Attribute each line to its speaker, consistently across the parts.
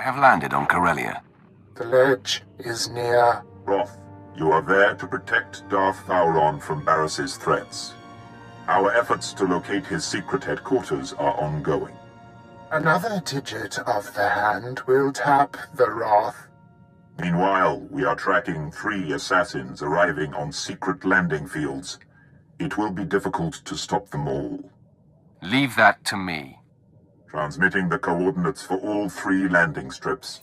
Speaker 1: have landed on Corellia.
Speaker 2: The ledge is near.
Speaker 3: Roth, you are there to protect Darth Vowron from Barris's threats. Our efforts to locate his secret headquarters are ongoing.
Speaker 2: Another digit of the hand will tap the Roth.
Speaker 3: Meanwhile, we are tracking 3 assassins arriving on secret landing fields. It will be difficult to stop them all.
Speaker 1: Leave that to me.
Speaker 3: Transmitting the coordinates for all 3 landing strips.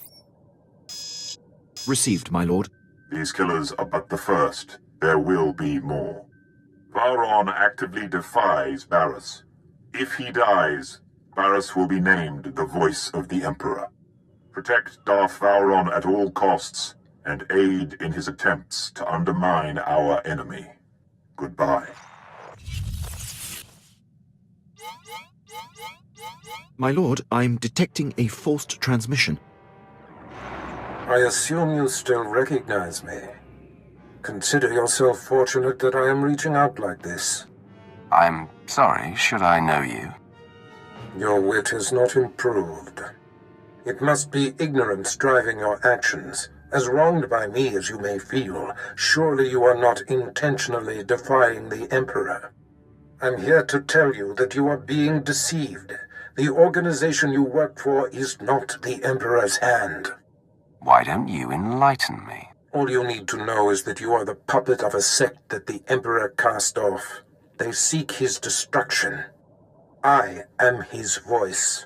Speaker 4: Received, my lord.
Speaker 3: These killers are but the first. There will be more. Vowron actively defies Barris. If he dies, Barris will be named the Voice of the Emperor. Protect Darth Vowron at all costs, and aid in his attempts to undermine our enemy. Goodbye.
Speaker 4: My lord, I'm detecting a forced transmission.
Speaker 2: I assume you still recognize me. Consider yourself fortunate that I am reaching out like this.
Speaker 1: I'm sorry, should I know you?
Speaker 2: Your wit has not improved. It must be ignorance driving your actions. As wronged by me as you may feel, surely you are not intentionally defying the Emperor. I'm here to tell you that you are being deceived. The organization you work for is not the Emperor's hand.
Speaker 1: Why don't you enlighten me?
Speaker 2: All you need to know is that you are the puppet of a sect that the Emperor cast off. They seek his destruction. I am his voice.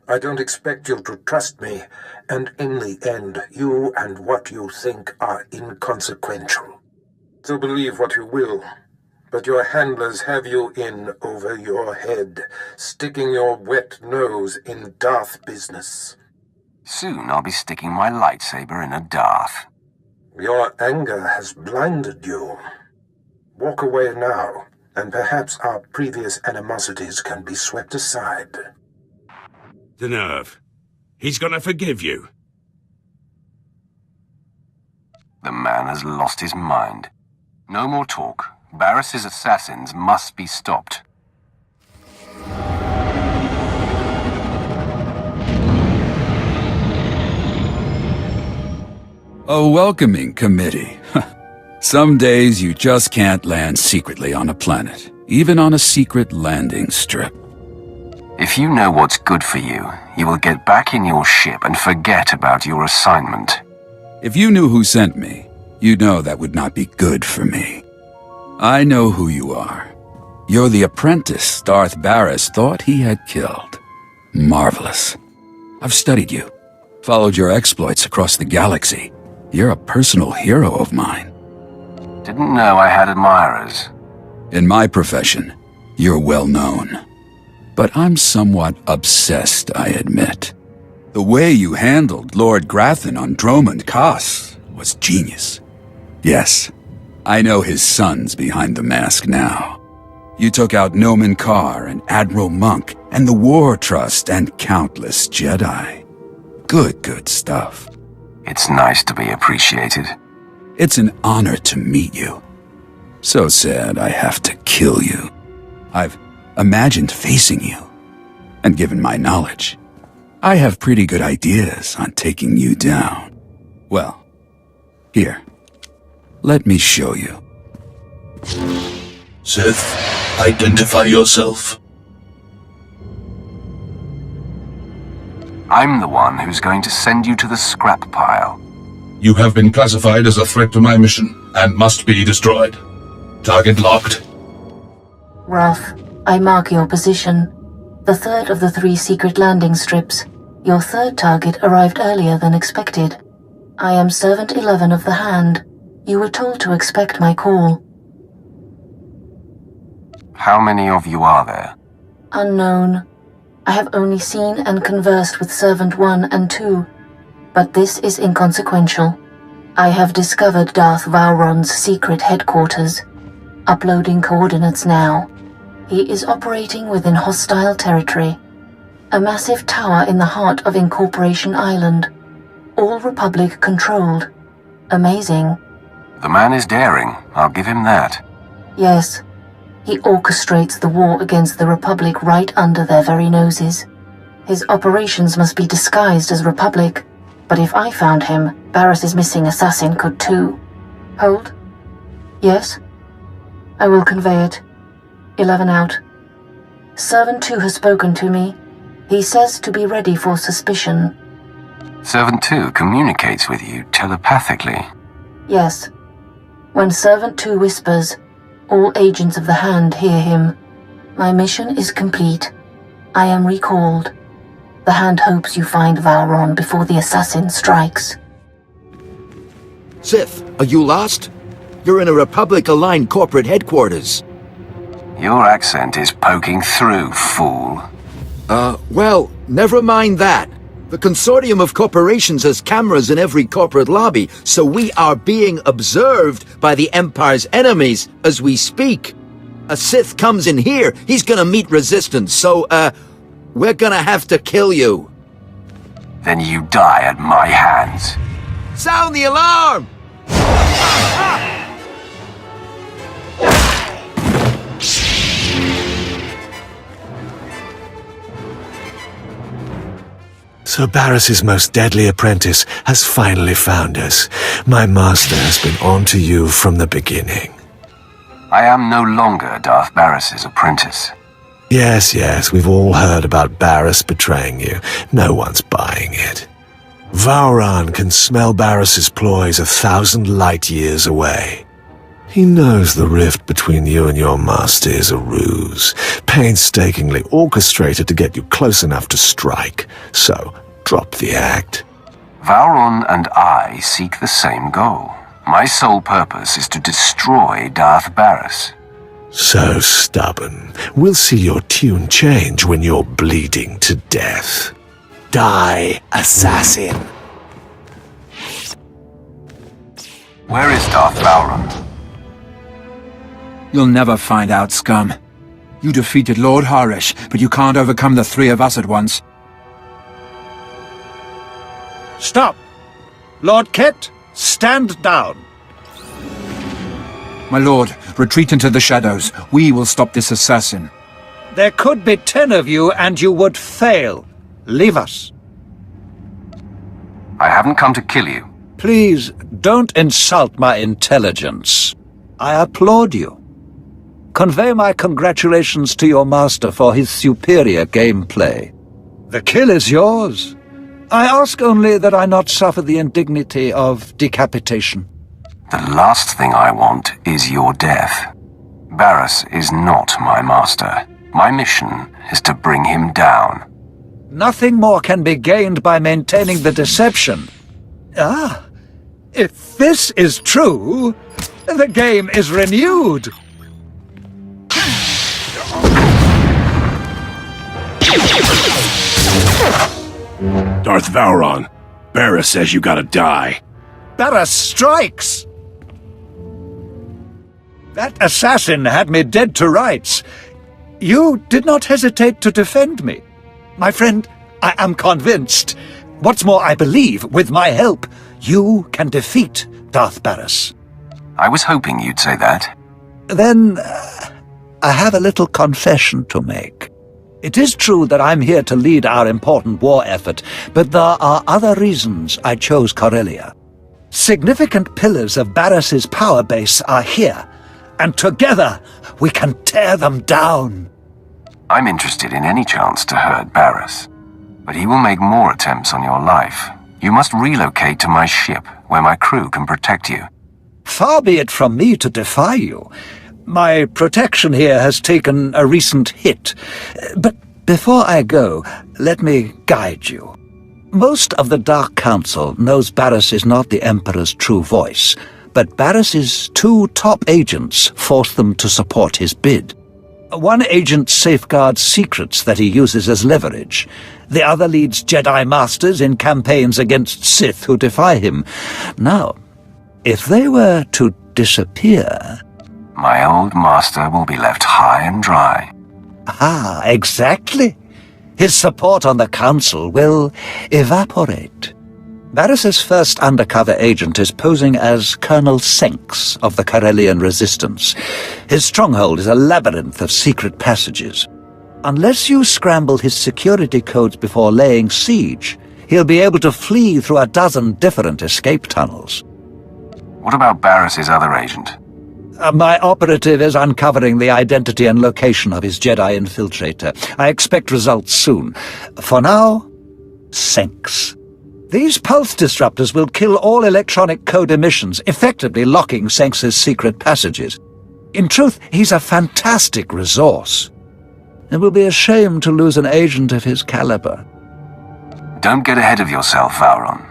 Speaker 2: I don't expect you to trust me, and in the end, you and what you think are inconsequential. So believe what you will, but your handlers have you in over your head, sticking your wet nose in Darth business.
Speaker 1: Soon I'll be sticking my lightsaber in a Darth.
Speaker 2: Your anger has blinded you. Walk away now, and perhaps our previous animosities can be swept aside.
Speaker 5: The nerve. He's gonna forgive you.
Speaker 1: The man has lost his mind. No more talk. Barris's assassins must be stopped.
Speaker 6: A welcoming committee. Some days you just can't land secretly on a planet, even on a secret landing strip.
Speaker 1: If you know what's good for you, you will get back in your ship and forget about your assignment.
Speaker 6: If you knew who sent me, you'd know that would not be good for me. I know who you are. You're the apprentice Darth Barris thought he had killed. Marvelous. I've studied you, followed your exploits across the galaxy. You're a personal hero of mine.
Speaker 1: Didn't know I had admirers.
Speaker 6: In my profession, you're well known. But I'm somewhat obsessed, I admit. The way you handled Lord Grathan on Dromund Kaas was genius. Yes, I know his son's behind the mask now. You took out Nomen Karr and Admiral Monk and the War Trust and countless Jedi. Good stuff.
Speaker 1: It's nice to be appreciated.
Speaker 6: It's an honor to meet you. So sad I have to kill you. I've imagined facing you, and given my knowledge, I have pretty good ideas on taking you down. Well, here, let me show you.
Speaker 7: Sith, identify yourself.
Speaker 1: I'm the one who's going to send you to the scrap pile.
Speaker 7: You have been classified as a threat to my mission, and must be destroyed. Target locked.
Speaker 8: Roth, I mark your position. The third of the 3 secret landing strips. Your third target arrived earlier than expected. I am Servant 11 of the Hand. You were told to expect my call.
Speaker 1: How many of you are there?
Speaker 8: Unknown. I have only seen and conversed with Servant 1 and 2, but this is inconsequential. I have discovered Darth Vowron's secret headquarters. Uploading coordinates now. He is operating within hostile territory. A massive tower in the heart of Incorporation Island. All Republic controlled. Amazing.
Speaker 1: The man is daring, I'll give him that.
Speaker 8: Yes. He orchestrates the war against the Republic right under their very noses. His operations must be disguised as Republic, But if I found him, Barris's missing assassin could too. Hold. Yes? I will convey it. 11 out. Servant 2 has spoken to me. He says to be ready for suspicion.
Speaker 1: Servant 2 communicates with you telepathically.
Speaker 8: Yes. When Servant 2 whispers, all agents of the Hand hear him. My mission is complete. I am recalled. The Hand hopes you find Vowron before the assassin strikes.
Speaker 4: Sith, are you lost? You're in a Republic-aligned corporate headquarters.
Speaker 1: Your accent is poking through, fool.
Speaker 4: Well, never mind that. The consortium of corporations has cameras in every corporate lobby, so we are being observed by the Empire's enemies as we speak. A Sith comes in here, he's gonna meet resistance, so, we're gonna have to kill you.
Speaker 1: Then you die at my hands.
Speaker 4: Sound the alarm!
Speaker 9: So Barris's most deadly apprentice has finally found us. My master has been on to you from the beginning.
Speaker 1: I am no longer Darth Barris's apprentice.
Speaker 9: Yes, we've all heard about Barris betraying you. No one's buying it. Vowron can smell Barris's ploys 1,000 light years away. He knows the rift between you and your master is a ruse, painstakingly orchestrated to get you close enough to strike. So, drop the act.
Speaker 1: Vowron and I seek the same goal. My sole purpose is to destroy Darth Barris.
Speaker 9: So stubborn. We'll see your tune change when you're bleeding to death. Die, assassin!
Speaker 1: Where is Darth Vowron?
Speaker 6: You'll never find out, scum. You defeated Lord Harish, but you can't overcome the three of us at once.
Speaker 10: Stop! Lord Ket, stand down.
Speaker 6: My lord, retreat into the shadows. We will stop this assassin.
Speaker 10: There could be 10 of you, and you would fail. Leave us.
Speaker 1: I haven't come to kill you.
Speaker 10: Please, don't insult my intelligence. I applaud you. Convey my congratulations to your master for his superior gameplay. The kill is yours. I ask only that I not suffer the indignity of decapitation.
Speaker 1: The last thing I want is your death. Barris is not my master. My mission is to bring him down.
Speaker 10: Nothing more can be gained by maintaining the deception. Ah, if this is true, the game is renewed.
Speaker 5: Darth Vowron, Barris says you gotta die.
Speaker 10: Barris strikes! That assassin had me dead to rights. You did not hesitate to defend me. My friend, I am convinced. What's more, I believe, with my help, you can defeat Darth Barris.
Speaker 1: I was hoping you'd say that.
Speaker 10: Then, I have a little confession to make. It is true that I'm here to lead our important war effort, but there are other reasons I chose Corellia. Significant pillars of Barris's power base are here, and together we can tear them down.
Speaker 1: I'm interested in any chance to hurt Barris, but he will make more attempts on your life. You must relocate to my ship, where my crew can protect you.
Speaker 10: Far be it from me to defy you. My protection here has taken a recent hit. But before I go, let me guide you. Most of the Dark Council knows Barris is not the Emperor's true voice, but Barris's 2 top agents force them to support his bid. One agent safeguards secrets that he uses as leverage. The other leads Jedi Masters in campaigns against Sith who defy him. Now, if they were to disappear...
Speaker 1: My old master will be left high and dry.
Speaker 10: Ah, exactly. His support on the Council will evaporate. Barris's first undercover agent is posing as Colonel Senks of the Corellian Resistance. His stronghold is a labyrinth of secret passages. Unless you scramble his security codes before laying siege, he'll be able to flee through a dozen different escape tunnels.
Speaker 1: What about Barris's other agent?
Speaker 10: My operative is uncovering the identity and location of his Jedi infiltrator. I expect results soon. For now, Senks. These pulse disruptors will kill all electronic code emissions, effectively locking Senks's secret passages. In truth, he's a fantastic resource. It will be a shame to lose an agent of his caliber.
Speaker 1: Don't get ahead of yourself, Vowron.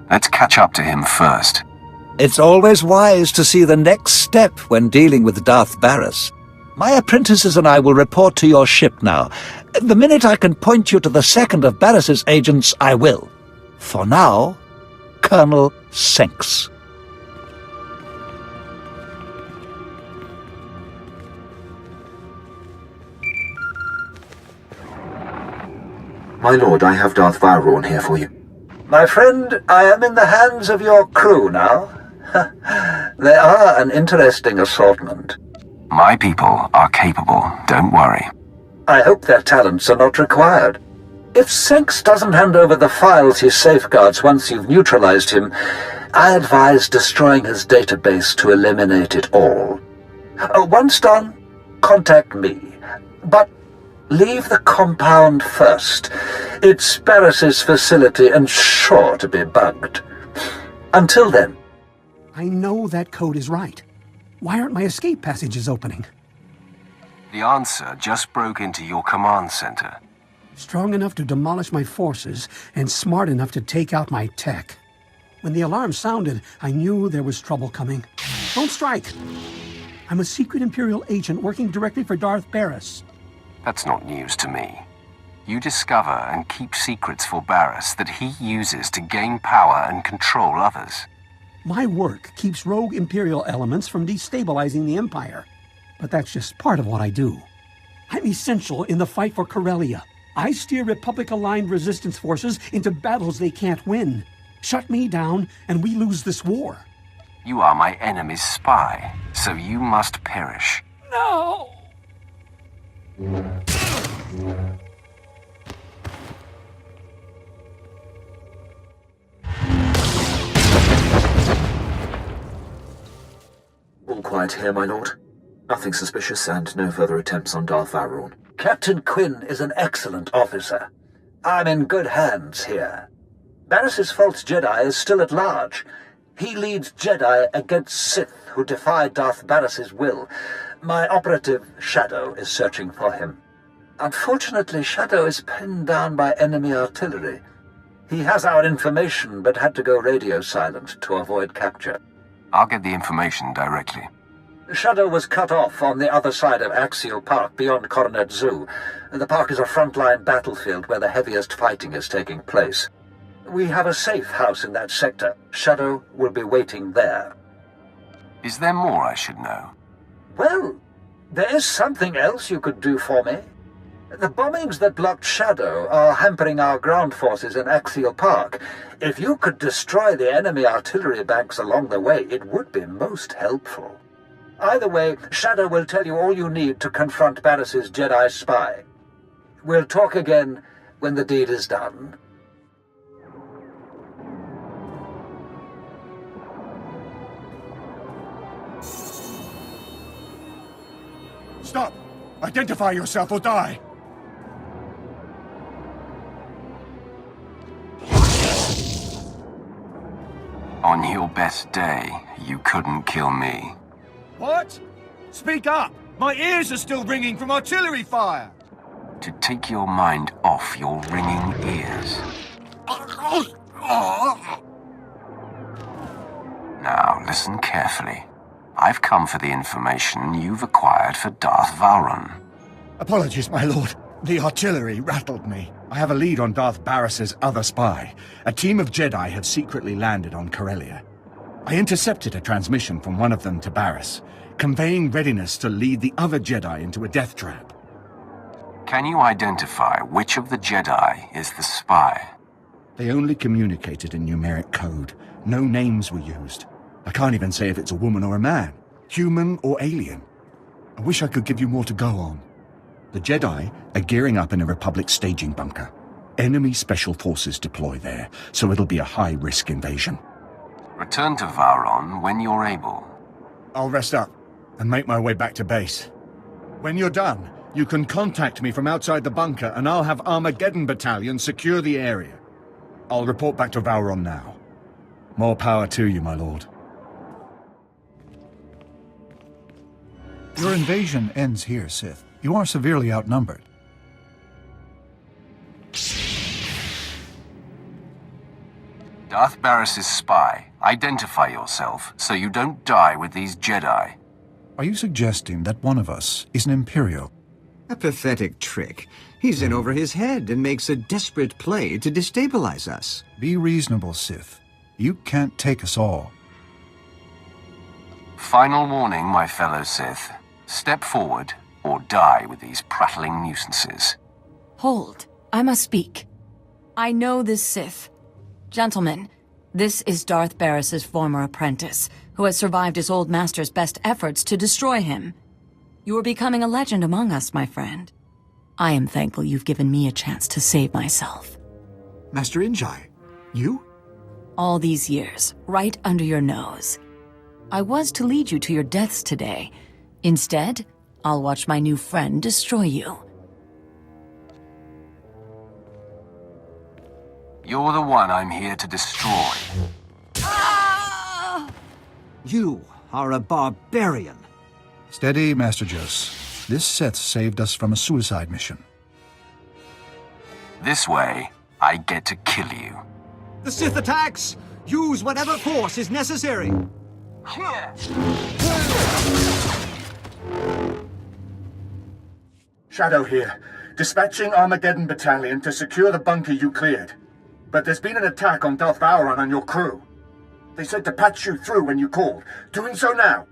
Speaker 1: Let's catch up to him first.
Speaker 10: It's always wise to see the next step when dealing with Darth Barris. My apprentices and I will report to your ship now. The minute I can point you to the second of Barris's agents, I will. For now, Colonel Senks.
Speaker 11: My lord, I have Darth Vowron here for you.
Speaker 10: My friend, I am in the hands of your crew now. They are an interesting assortment.
Speaker 1: My people are capable, don't worry.
Speaker 10: I hope their talents are not required. If Senks doesn't hand over the files he safeguards once you've neutralized him, I advise destroying his database to eliminate it all. Once done, contact me. But leave the compound first. It's Barris's facility and sure to be bugged. Until then.
Speaker 12: I know that code is right. Why aren't my escape passages opening?
Speaker 1: The answer just broke into your command center.
Speaker 12: Strong enough to demolish my forces and smart enough to take out my tech. When the alarm sounded, I knew there was trouble coming. Don't strike! I'm a secret Imperial agent working directly for Darth Barris.
Speaker 1: That's not news to me. You discover and keep secrets for Barris that he uses to gain power and control others.
Speaker 12: My work keeps rogue Imperial elements from destabilizing the Empire. But that's just part of what I do. I'm essential in the fight for Corellia. I steer Republic-aligned resistance forces into battles they can't win. Shut me down, and we lose this war.
Speaker 1: You are my enemy's spy, so you must perish.
Speaker 12: No!
Speaker 11: All quiet here, my lord. Nothing suspicious and no further attempts on Darth Vowron.
Speaker 10: Captain Quinn is an excellent officer. I'm in good hands here. Barris's false Jedi is still at large. He leads Jedi against Sith who defy Darth Barris's will. My operative, Shadow, is searching for him. Unfortunately, Shadow is pinned down by enemy artillery. He has our information, but had to go radio silent to avoid capture.
Speaker 1: I'll get the information directly.
Speaker 10: Shadow was cut off on the other side of Axial Park, beyond Coronet Zoo. The park is a frontline battlefield where the heaviest fighting is taking place. We have a safe house in that sector. Shadow will be waiting there.
Speaker 1: Is there more I should know?
Speaker 10: Well, there is something else you could do for me. The bombings that blocked Shadow are hampering our ground forces in Axial Park. If you could destroy the enemy artillery banks along the way, it would be most helpful. Either way, Shadow will tell you all you need to confront Barris's Jedi spy. We'll talk again when the deed is done.
Speaker 13: Stop! Identify yourself or die!
Speaker 1: On your best day, you couldn't kill me.
Speaker 13: What? Speak up! My ears are still ringing from artillery fire!
Speaker 1: To take your mind off your ringing ears. Now, listen carefully. I've come for the information you've acquired for Darth Vowron.
Speaker 13: Apologies, my lord. The artillery rattled me. I have a lead on Darth Barris's other spy. A team of Jedi have secretly landed on Corellia. I intercepted a transmission from one of them to Barris, conveying readiness to lead the other Jedi into a death trap.
Speaker 1: Can you identify which of the Jedi is the spy?
Speaker 13: They only communicated in numeric code. No names were used. I can't even say if it's a woman or a man, human or alien. I wish I could give you more to go on. The Jedi are gearing up in a Republic staging bunker. Enemy special forces deploy there, so it'll be a high-risk invasion.
Speaker 1: Return to Vauron when you're able.
Speaker 13: I'll rest up and make my way back to base. When you're done, you can contact me from outside the bunker and I'll have Armageddon Battalion secure the area. I'll report back to Vauron now. More power to you, my lord.
Speaker 14: Your invasion ends here, Sith. You are severely outnumbered.
Speaker 1: Darth Barris's spy. Identify yourself, so you don't die with these Jedi.
Speaker 14: Are you suggesting that one of us is an Imperial?
Speaker 15: A pathetic trick. He's in over his head and makes a desperate play to destabilize us.
Speaker 14: Be reasonable, Sith. You can't take us all.
Speaker 1: Final warning, my fellow Sith. Step forward, or die with these prattling nuisances.
Speaker 16: Hold. I must speak. I know this Sith. Gentlemen, this is Darth Barris's former apprentice, who has survived his old master's best efforts to destroy him. You are becoming a legend among us, my friend. I am thankful you've given me a chance to save myself.
Speaker 15: Master Injai, you?
Speaker 16: All these years, right under your nose. I was to lead you to your deaths today. Instead, I'll watch my new friend destroy you.
Speaker 1: You're the one I'm here to destroy.
Speaker 15: You are a barbarian.
Speaker 14: Steady, Master Jos. This Sith saved us from a suicide mission.
Speaker 1: This way, I get to kill you.
Speaker 15: The Sith attacks! Use whatever force is necessary!
Speaker 1: Here!
Speaker 13: Shadow here. Dispatching Armageddon Battalion to secure the bunker you cleared. But there's been an attack on Darth Vauron and your crew. They said to patch you through when you called. Doing so now.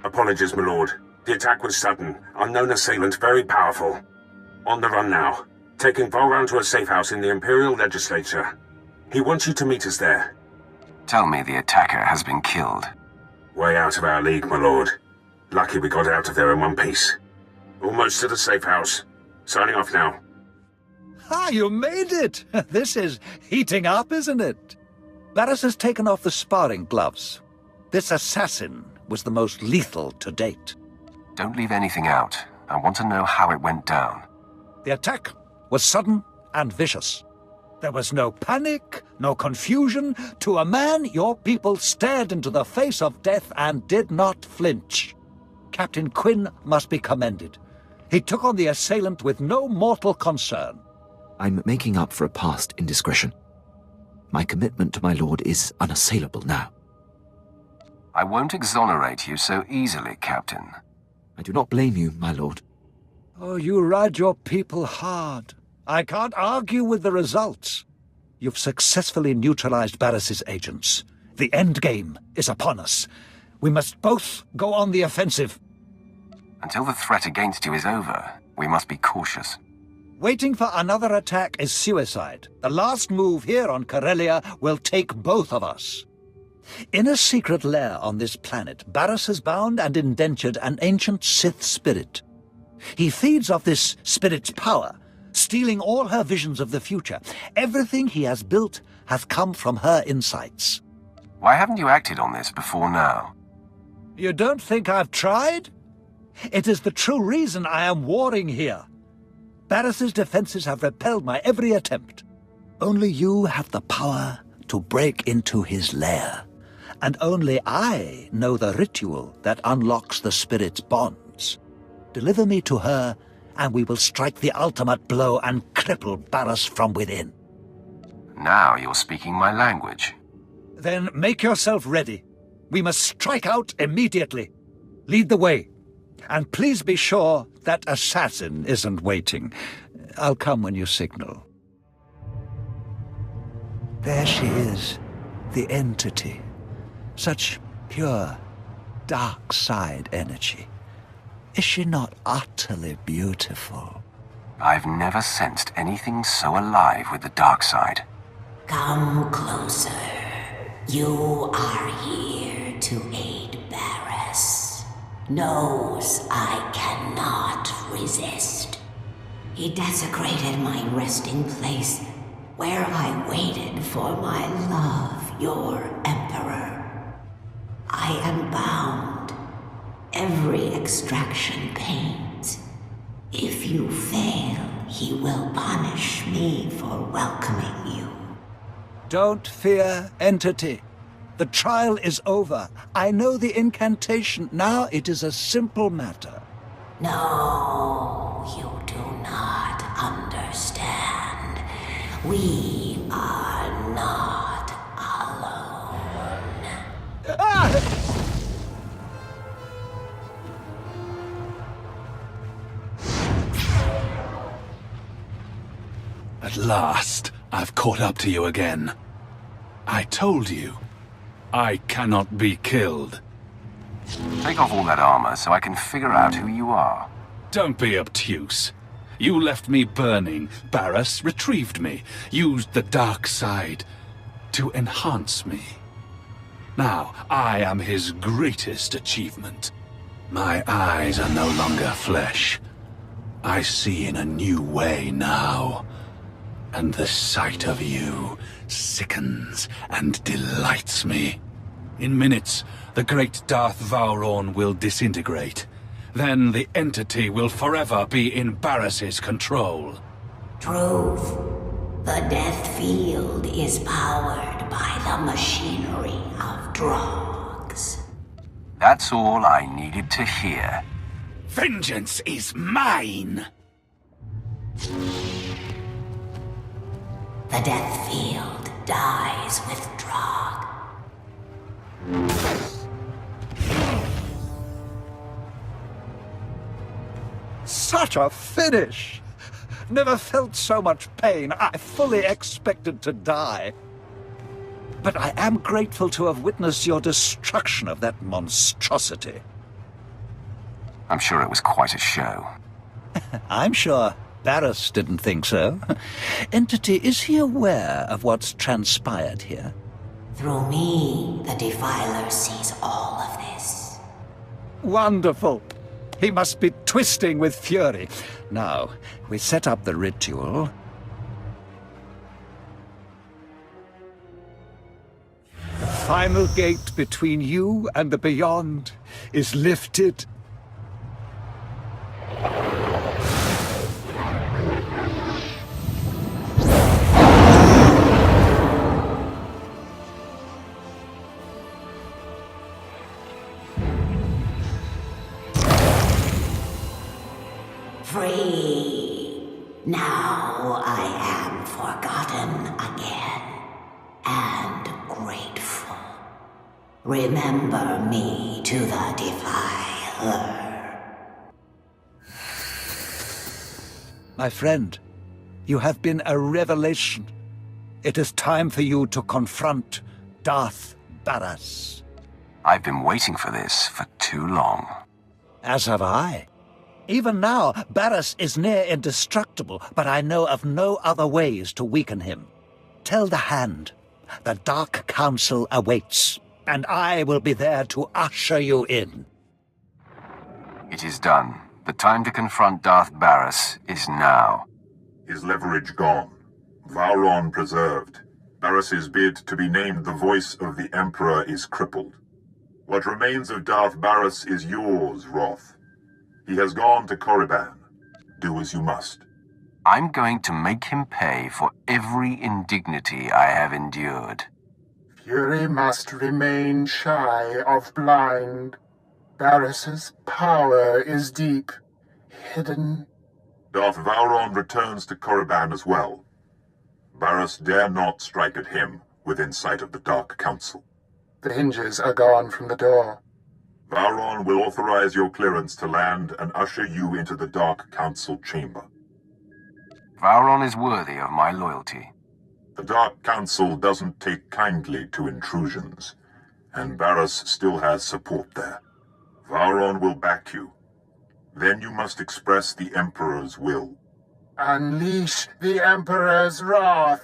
Speaker 2: Apologies, my lord. The attack was sudden. Unknown assailant, very powerful. On the run now. Taking Vauron to a safe house in the Imperial Legislature. He wants you to meet us there.
Speaker 1: Tell me the attacker has been killed.
Speaker 2: Way out of our league, my lord. Lucky we got out of there in one piece. Almost to the safe house. Signing off now.
Speaker 10: Ah, you made it! This is heating up, isn't it? Barris has taken off the sparring gloves. This assassin was the most lethal to date.
Speaker 1: Don't leave anything out. I want to know how it went down.
Speaker 10: The attack was sudden and vicious. There was no panic, no confusion. To a man, your people stared into the face of death and did not flinch. Captain Quinn must be commended. He took on the assailant with no mortal concern.
Speaker 11: I'm making up for a past indiscretion. My commitment to my lord is unassailable now.
Speaker 1: I won't exonerate you so easily, Captain.
Speaker 11: I do not blame you, my lord.
Speaker 10: Oh, you ride your people hard. I can't argue with the results. You've successfully neutralized Barris's agents. The end game is upon us. We must both go on the offensive.
Speaker 1: Until the threat against you is over, we must be cautious.
Speaker 10: Waiting for another attack is suicide. The last move here on Corellia will take both of us. In a secret lair on this planet, Barris has bound and indentured an ancient Sith spirit. He feeds off this spirit's power, stealing all her visions of the future. Everything he has built has come from her insights.
Speaker 1: Why haven't you acted on this before now?
Speaker 10: You don't think I've tried? It is the true reason I am warring here. Barris's defenses have repelled my every attempt. Only you have the power to break into his lair. And only I know the ritual that unlocks the spirit's bonds. Deliver me to her, and we will strike the ultimate blow and cripple Barris from within.
Speaker 1: Now you're speaking my language.
Speaker 10: Then make yourself ready. We must strike out immediately. Lead the way. And please be sure that assassin isn't waiting. I'll come when you signal. There she is, the entity. Such pure, dark side energy. Is she not utterly beautiful?
Speaker 1: I've never sensed anything so alive with the dark side.
Speaker 17: Come closer. You are here to aid Barris. Knows I cannot resist. He desecrated my resting place where I waited for my love, your Emperor. I am bound. Every extraction pains. If you fail, he will punish me for welcoming you.
Speaker 10: Don't fear, Entity. The trial is over. I know the incantation. Now it is a simple matter.
Speaker 17: No, you do not understand. We are not alone.
Speaker 5: At last, I've caught up to you again. I told you, I cannot be killed.
Speaker 1: Take off all that armor so I can figure out who you are.
Speaker 5: Don't be obtuse. You left me burning. Barris retrieved me, used the Darkside to enhance me. Now, I am his greatest achievement. My eyes are no longer flesh. I see in a new way now. And the sight of you sickens and delights me. In minutes, the great Darth Vowron will disintegrate. Then the entity will forever be in Barris's control.
Speaker 17: Truth. The death field is powered by the machinery of drugs.
Speaker 1: That's all I needed to hear.
Speaker 5: Vengeance is mine!
Speaker 17: The death field dies with drug.
Speaker 10: Such a finish! Never felt so much pain. I fully expected to die. But I am grateful to have witnessed your destruction of that monstrosity.
Speaker 1: I'm sure it was quite a show.
Speaker 10: I'm sure Barris didn't think so. Entity, is he aware of what's transpired here?
Speaker 17: Through me, the Defiler sees all of this.
Speaker 10: Wonderful. He must be twisting with fury. Now, we set up the ritual. The final gate between you and the beyond is lifted.
Speaker 17: Free. Now I am forgotten again. And grateful. Remember me to the Defiler.
Speaker 10: My friend, you have been a revelation. It is time for you to confront Darth Barris.
Speaker 1: I've been waiting for this for too long.
Speaker 10: As have I. Even now, Barris is near indestructible, but I know of no other ways to weaken him. Tell the Hand, the Dark Council awaits, and I will be there to usher you in.
Speaker 1: It is done. The time to confront Darth Barris is now.
Speaker 3: His leverage gone. Vowron preserved. Barris's bid to be named the voice of the Emperor is crippled. What remains of Darth Barris is yours, Roth. He has gone to Korriban. Do as you must.
Speaker 1: I'm going to make him pay for every indignity I have endured.
Speaker 2: Fury must remain shy of blind. Barris's power is deep, hidden.
Speaker 3: Darth Vowron returns to Korriban as well. Barris dare not strike at him within sight of the Dark Council.
Speaker 2: The hinges are gone from the door.
Speaker 3: Vowron will authorize your clearance to land and usher you into the Dark Council chamber.
Speaker 1: Vowron is worthy of my loyalty.
Speaker 3: The Dark Council doesn't take kindly to intrusions, and Barris still has support there. Vowron will back you. Then you must express the Emperor's will.
Speaker 2: Unleash the Emperor's wrath!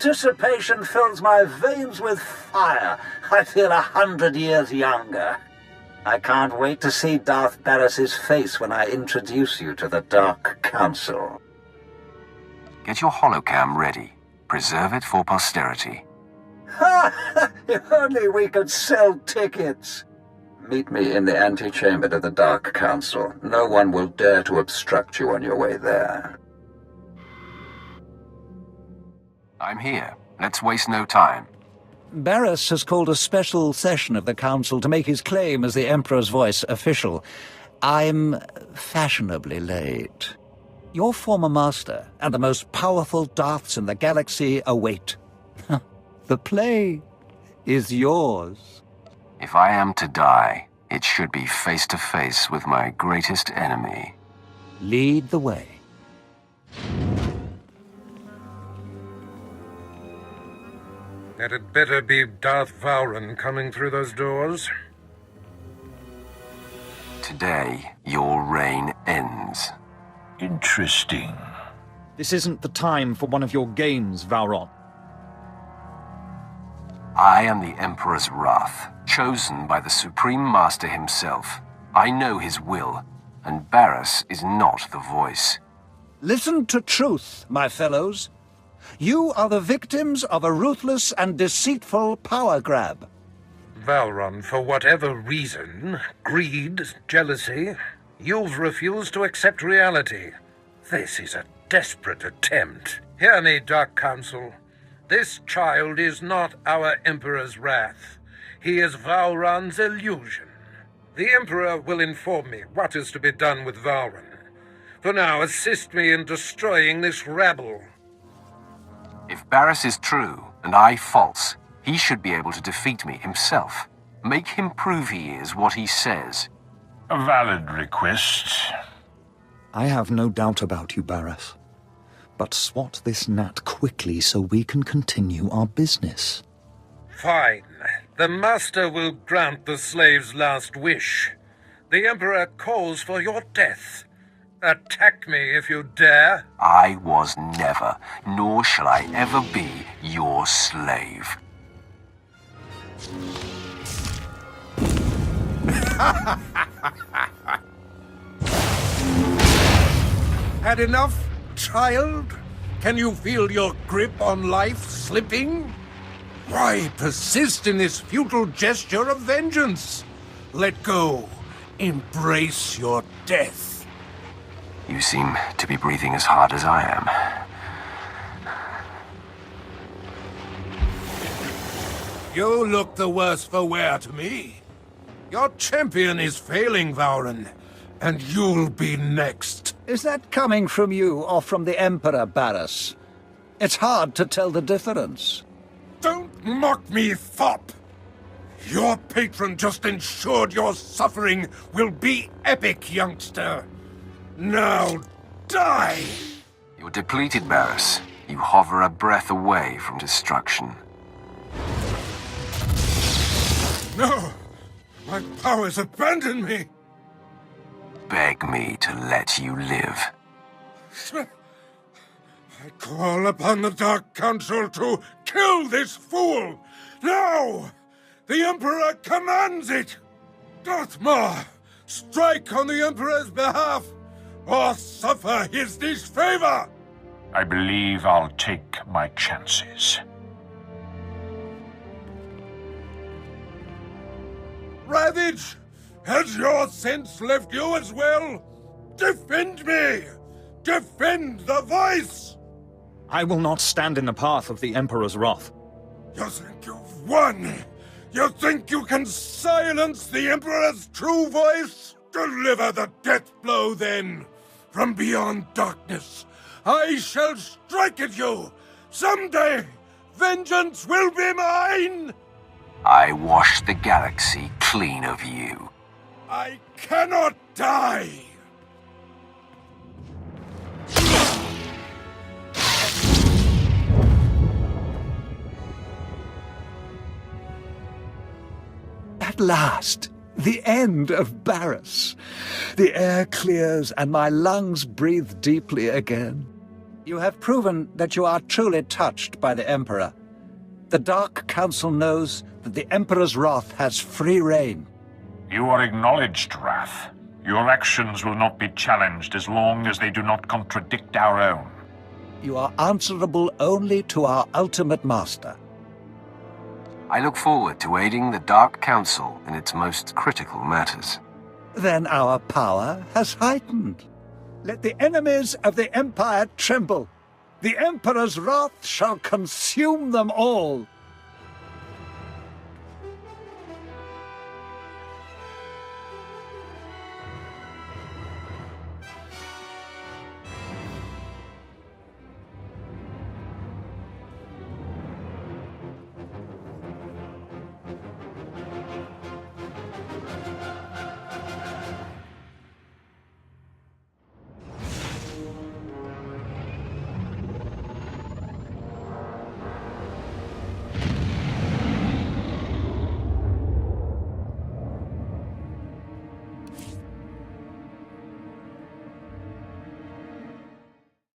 Speaker 10: Anticipation fills my veins with fire. I feel 100 years younger. I can't wait to see Darth Barris's face when I introduce you to the Dark Council.
Speaker 1: Get your holocam ready. Preserve it for posterity.
Speaker 10: Ha! If only we could sell tickets! Meet me in the antechamber to the Dark Council. No one will dare to obstruct you on your way there.
Speaker 1: I'm here. Let's waste no time.
Speaker 10: Barris has called a special session of the Council to make his claim as the Emperor's voice official. I'm fashionably late. Your former master and the most powerful Darths in the galaxy await. The play is yours.
Speaker 1: If I am to die, it should be face to face with my greatest enemy.
Speaker 10: Lead the way.
Speaker 2: That had better be Darth Vowron coming through those doors.
Speaker 1: Today, your reign ends.
Speaker 18: Interesting.
Speaker 19: This isn't the time for one of your games, Vowron.
Speaker 1: I am the Emperor's wrath, chosen by the Supreme Master himself. I know his will, and Barris is not the voice.
Speaker 10: Listen to truth, my fellows. You are the victims of a ruthless and deceitful power grab.
Speaker 2: Vowron, for whatever reason, greed, jealousy, you've refused to accept reality. This is a desperate attempt. Hear me, Dark Council. This child is not our Emperor's wrath. He is Vowron's illusion. The Emperor will inform me what is to be done with Vowron. For now, assist me in destroying this rabble.
Speaker 1: If Barris is true, and I false, he should be able to defeat me himself. Make him prove he is what he says.
Speaker 18: A valid request.
Speaker 19: I have no doubt about you, Barris. But swat this gnat quickly so we can continue our business.
Speaker 2: Fine. The Master will grant the slave's last wish. The Emperor calls for your death. Attack me if you dare.
Speaker 1: I was never, nor shall I ever be, your slave.
Speaker 2: Had enough, child? Can you feel your grip on life slipping? Why persist in this futile gesture of vengeance? Let go. Embrace your death.
Speaker 1: You seem to be breathing as hard as I am.
Speaker 2: You look the worse for wear to me. Your champion is failing, Vowron, and you'll be next.
Speaker 10: Is that coming from you or from the Emperor, Barris? It's hard to tell the difference.
Speaker 2: Don't mock me, fop! Your patron just ensured your suffering will be epic, youngster. Now, die!
Speaker 1: You're depleted, Barris. You hover a breath away from destruction.
Speaker 2: No! My powers abandon me!
Speaker 1: Beg me to let you live.
Speaker 2: I call upon the Dark Council to kill this fool! Now! The Emperor commands it! Darth Maul, strike on the Emperor's behalf, or suffer his disfavor!
Speaker 18: I believe I'll take my chances.
Speaker 2: Ravage! Has your sense left you as well? Defend me! Defend the voice!
Speaker 19: I will not stand in the path of the Emperor's wrath.
Speaker 2: You think you've won? You think you can silence the Emperor's true voice? Deliver the death blow, then! From beyond darkness, I shall strike at you! Someday, vengeance will be mine!
Speaker 1: I wash the galaxy clean of you.
Speaker 2: I cannot die!
Speaker 10: At last, the end of Barris. The air clears and my lungs breathe deeply again. You have proven that you are truly touched by the Emperor. The Dark Council knows that the Emperor's wrath has free reign.
Speaker 18: You are acknowledged, Wrath. Your actions will not be challenged as long as they do not contradict our own.
Speaker 10: You are answerable only to our ultimate master.
Speaker 1: I look forward to aiding the Dark Council in its most critical matters.
Speaker 10: Then our power has heightened. Let the enemies of the Empire tremble. The Emperor's wrath shall consume them all.